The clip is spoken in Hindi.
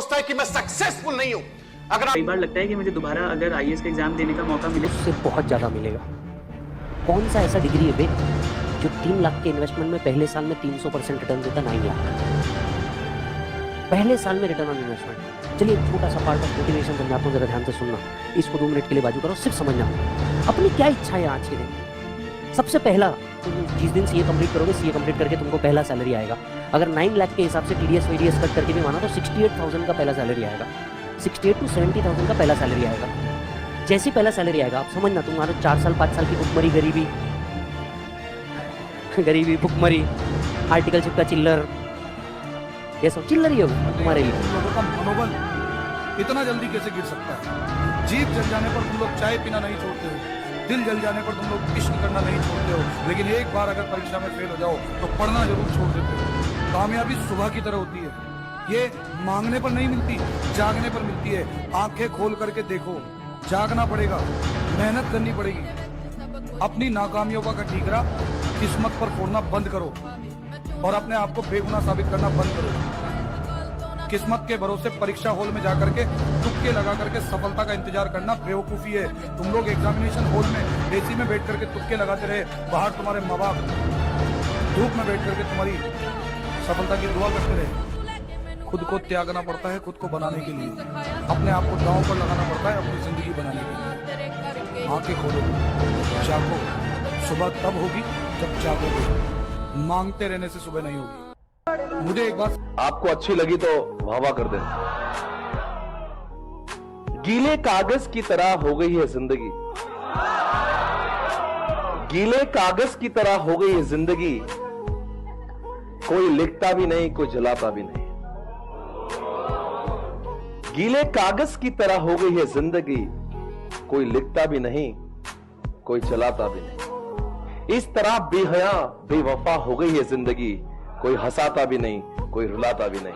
सोचता है कि मैं सक्सेसफुल नहीं हूं। अगर कई बार लगता है कि मुझे दोबारा अगर आईएएस का एग्जाम देने का मौका मिले उससे बहुत ज़्यादा मिलेगा। कौन सा ऐसा डिग्री है बे जो 3 लाख के इन्वेस्टमेंट में पहले साल में 300% रिटर्न देता? 9 लाख पहले साल में रिटर्न ऑन इन्वेस्टमेंट। चलिए एक छोटा सा पार्ट ऑफ मोटिवेशन समझाता हूँ, जरा ध्यान से सुनना। इसको 2 मिनट के लिए बाजू करो, सिर्फ समझना अपनी क्या इच्छा है आज के दिन। सबसे पहला, जिस दिन सीए कंप्लीट करोगे, सीए कंप्लीट करके तुमको पहला सैलरी आएगा। अगर 9 लाख के हिसाब से टीडीएस वीडीएस कट करके भी माना तो 68,000 का पहला सैलरी आएगा। 68 to 70,000 का पहला सैलरी आएगा। जैसे पहला सैलरी आएगा, आप समझना, तुम्हारे 4 साल 5 साल की भुखमरी, गरीबी भुखमरी, आर्टिकल चिपका चिल्लर, ये सब चिल्लर ही होगा तुम्हारे लिए। लोगों का मनोबल इतना जल्दी कैसे गिर सकता है? जीभ जल जाने पर तुम लोग चाय पीना नहीं छोड़ते हो, दिल जल जाने पर तुम लोग इश्क करना नहीं छोड़ते हो, लेकिन एक बार अगर परीक्षा में फेल हो जाओ तो पढ़ना जरूर छोड़ देते हो। कामयाबी सुबह की तरह होती है, ये मांगने पर नहीं मिलती, जागने पर मिलती है। आंखें खोल करके देखो, जागना पड़ेगा, मेहनत करनी पड़ेगी। अपनी नाकामियों का ठीकरा किस्मत पर फोड़ना बंद करो और अपने आप को बेगुनाह साबित करना बंद करो। किस्मत के भरोसे परीक्षा हॉल में जाकर के तुक्के लगा करके सफलता का इंतजार करना बेवकूफी है। तुम लोग एग्जामिनेशन हॉल में एसी में बैठ करके तुक्के लगाते रहे, बाहर तुम्हारे माँ बाप धूप में बैठ करके तुम्हारी सफलता की दुआ करते रहे। खुद को त्यागना पड़ता है खुद को बनाने के लिए, अपने आप को दांव पर लगाना पड़ता है अपनी जिंदगी बनाने के लिए। आंखें खोलो, जागो, सुबह तब होगी जब जागोगे, मांगते रहने से सुबह नहीं होगी। मुझे एक बात, आपको अच्छी लगी तो वाह वाह कर देना। गीले कागज की तरह हो गई है जिंदगी, गीले कागज की तरह हो गई है जिंदगी, कोई लिखता भी नहीं कोई जलाता भी नहीं। गीले कागज की तरह हो गई है जिंदगी, कोई लिखता भी नहीं कोई चलाता भी नहीं। इस तरह बेहया बेवफा हो गई है जिंदगी, कोई हंसाता भी नहीं कोई रुलाता भी नहीं।